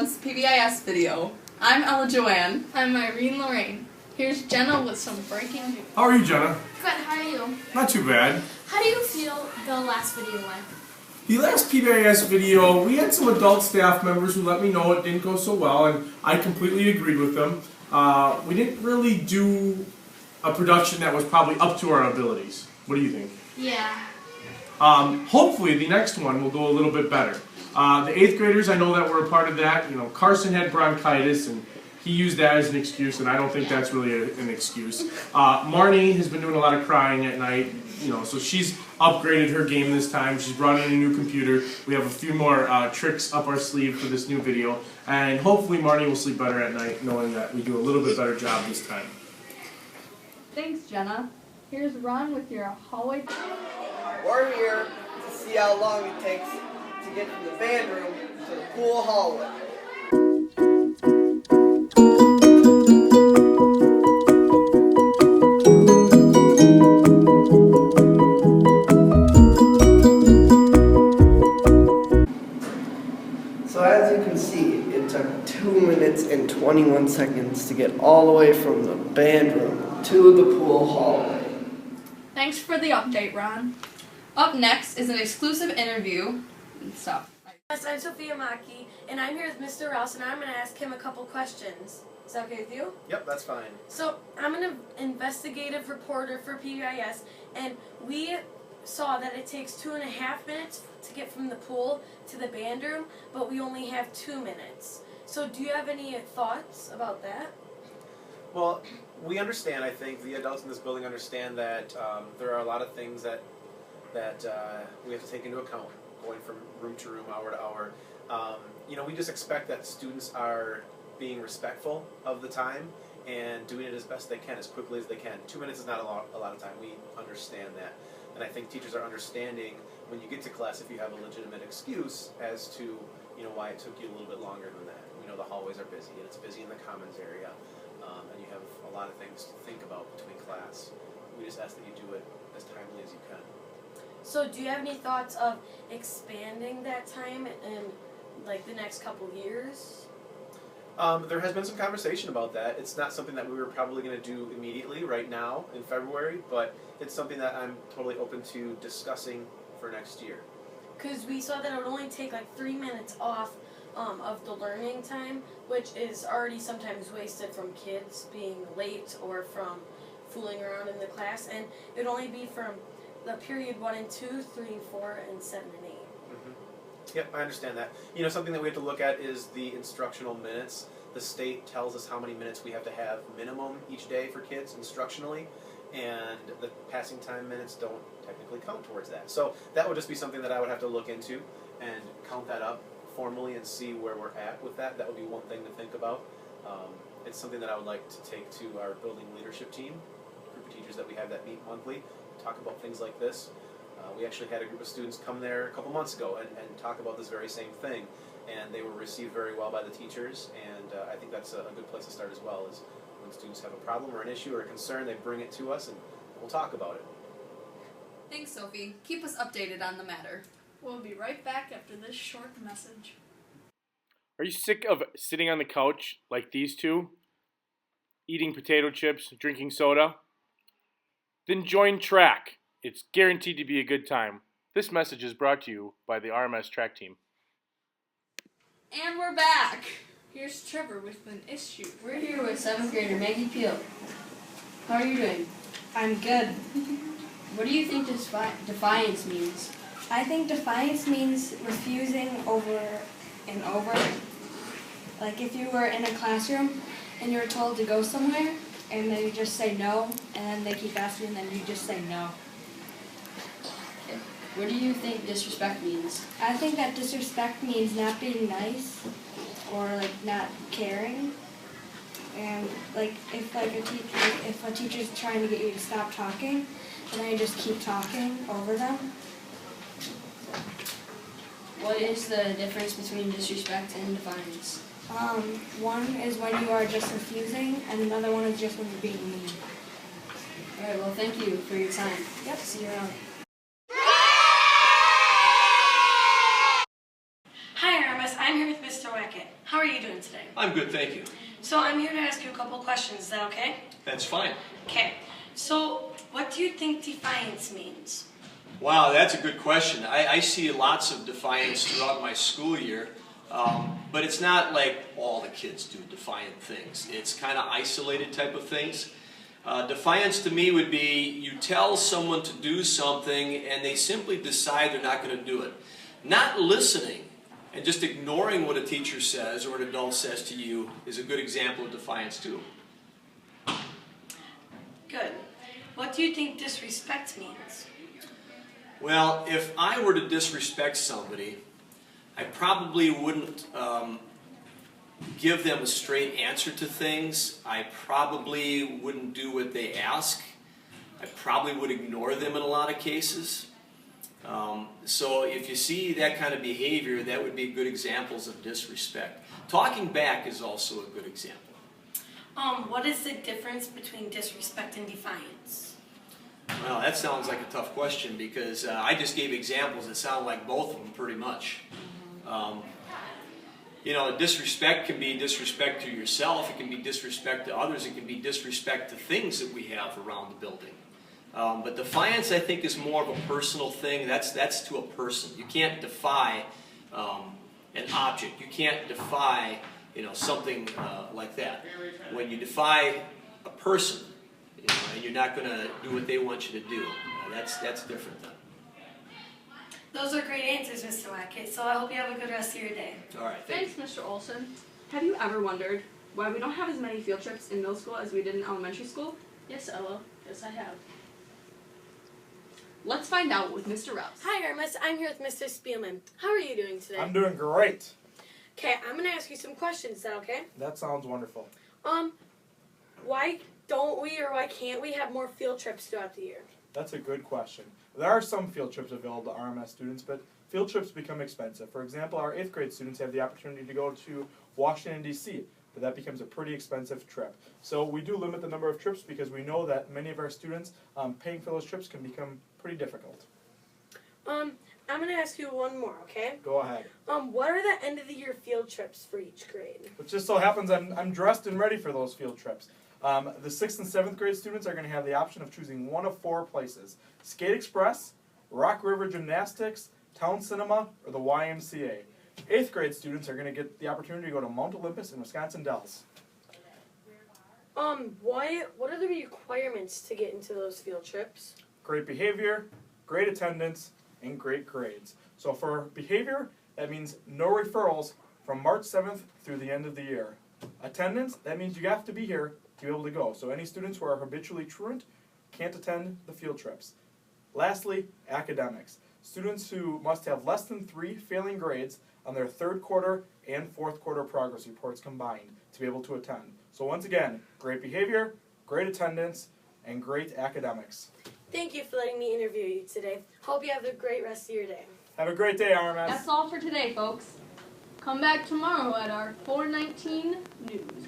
month's PBIS video. I'm Ella Joanne. I'm Irene Lorraine. Here's Jenna with some breaking news. How are you, Jenna? Good, how are you? Not too bad. How do you feel the last video went? The last PBIS video, we had some adult staff members who let me know it didn't go so well, and I completely agreed with them. We didn't really do a production that was probably up to our abilities. What do you think? Yeah. Hopefully the next one will go a little bit better. The 8th graders, I know that were a part of that. You know, Carson had bronchitis, and he used that as an excuse, and I don't think that's really an excuse. Marnie has been doing a lot of crying at night, you know, so she's upgraded her game this time. She's brought in a new computer. We have a few more tricks up our sleeve for this new video, and hopefully Marnie will sleep better at night knowing that we do a little bit better job this time. Thanks, Jenna. Here's Ron with your hallway. We're here to see how long it takes to get from the band room to the pool hallway. So as you can see, it took 2 minutes and 21 seconds to get all the way from the band room to the pool hallway. Thanks for the update, Ron. Up next is an exclusive interview and stuff. Yes, I'm Sophia Maki, and I'm here with Mr. Rouse, and I'm going to ask him a couple questions. Is that okay with you? Yep, that's fine. So, I'm an investigative reporter for PBIS, and we saw that it takes 2.5 minutes to get from the pool to the band room, but we only have 2 minutes. So, do you have any thoughts about that? Well, we understand, I think, the adults in this building understand that there are a lot of things that we have to take into account going from room to room, hour to hour. You know, we just expect that students are being respectful of the time and doing it as best they can, as quickly as they can. 2 minutes is not a lot of time. We understand that. And I think teachers are understanding when you get to class if you have a legitimate excuse as to, you know, why it took you a little bit longer than that. We know the hallways are busy, and it's busy in the commons area, and you have a lot of things to think about between class. We just ask that you do it as timely as you can. So, do you have any thoughts of expanding that time in, like, the next couple years? There has been some conversation about that. It's not something that we were probably going to do immediately right now in February, but it's something that I'm totally open to discussing for next year. Because we saw that it would only take like 3 minutes off of the learning time, which is already sometimes wasted from kids being late or from fooling around in the class, and it would only be from the period 1 and 2, 3 and 4, and 7 and 8. Yep, I understand that. You know, something that we have to look at is the instructional minutes. The state tells us how many minutes we have to have minimum each day for kids instructionally, and the passing time minutes don't technically count towards that. So that would just be something that I would have to look into and count that up formally and see where we're at with that. That would be one thing to think about. It's something that I would like to take to our building leadership team, group of teachers that we have that meet monthly, talk about things like this. We actually had a group of students come there a couple months ago and talk about this very same thing, and they were received very well by the teachers, and I think that's a good place to start as well, is when students have a problem or an issue or a concern, they bring it to us and we'll talk about it. Thanks, Sophie. Keep us updated on the matter. We'll be right back after this short message. Are you sick of sitting on the couch like these two? Eating potato chips, drinking soda? Then join track. It's guaranteed to be a good time. This message is brought to you by the RMS track team. And we're back. Here's Trevor with an issue. We're here with 7th grader Maggie Peel. How are you doing? I'm good. What do you think defiance means? I think defiance means refusing over and over. Like if you were in a classroom and you were told to go somewhere and then you just say no, and then they keep asking and then you just say no. Okay. What do you think disrespect means? I think that disrespect means not being nice or like not caring. And like if a teacher's trying to get you to stop talking, and then you just keep talking over them. What is the difference between disrespect and defiance? One is when you are just refusing, and another one is just when you're being mean. All right, well, thank you for your time. Yep. See you around. Hi, RMS. I'm here with Mr. Weckett. How are you doing today? I'm good, thank you. So I'm here to ask you a couple questions. Is that okay? That's fine. Okay. So what do you think defiance means? Wow, that's a good question. I see lots of defiance throughout my school year, but it's not like all the kids do defiant things. It's kind of isolated type of things. Defiance to me would be you tell someone to do something and they simply decide they're not going to do it. Not listening and just ignoring what a teacher says or an adult says to you is a good example of defiance too. Good. What do you think disrespect means? Well, if I were to disrespect somebody, I probably wouldn't give them a straight answer to things. I probably wouldn't do what they ask. I probably would ignore them in a lot of cases. So if you see that kind of behavior, that would be good examples of disrespect. Talking back is also a good example. What is the difference between disrespect and defiance? Well, that sounds like a tough question because I just gave examples that sound like both of them pretty much. You know, disrespect can be disrespect to yourself, it can be disrespect to others, it can be disrespect to things that we have around the building. But defiance, I think, is more of a personal thing. That's to a person. You can't defy an object. You can't defy, something like that. When you defy a person, and you're not going to do what they want you to do, that's different then. Those are great answers, Mr. Wackett, so I hope you have a good rest of your day. All right, Thanks, Mr. Olson. Have you ever wondered why we don't have as many field trips in middle school as we did in elementary school? Yes, Ella. Yes, I have. Let's find out with Mr. Rouse. Hi, Hermes. I'm here with Mr. Spielman. How are you doing today? I'm doing great. Okay, I'm going to ask you some questions. Is that okay? That sounds wonderful. Why don't we or why can't we have more field trips throughout the year? That's a good question. There are some field trips available to RMS students, but field trips become expensive. For example, our 8th grade students have the opportunity to go to Washington, D.C., but that becomes a pretty expensive trip. So we do limit the number of trips because we know that many of our students, paying for those trips can become pretty difficult. I'm going to ask you one more, okay? Go ahead. What are the end of the year field trips for each grade? It just so happens I'm dressed and ready for those field trips. The 6th and 7th grade students are going to have the option of choosing one of 4 places: Skate Express, Rock River Gymnastics, Town Cinema, or the YMCA. 8th grade students are going to get the opportunity to go to Mount Olympus and Wisconsin Dells. What are the requirements to get into those field trips? Great behavior, great attendance, and great grades. So for behavior, that means no referrals from March 7th through the end of the year. Attendance, that means you have to be here to be able to go. So any students who are habitually truant can't attend the field trips. Lastly, academics. Students who must have less than 3 failing grades on their 3rd quarter and 4th quarter progress reports combined to be able to attend. So once again, great behavior, great attendance, and great academics. Thank you for letting me interview you today. Hope you have a great rest of your day. Have a great day, RMS. That's all for today, folks. Come back tomorrow at our 419 news.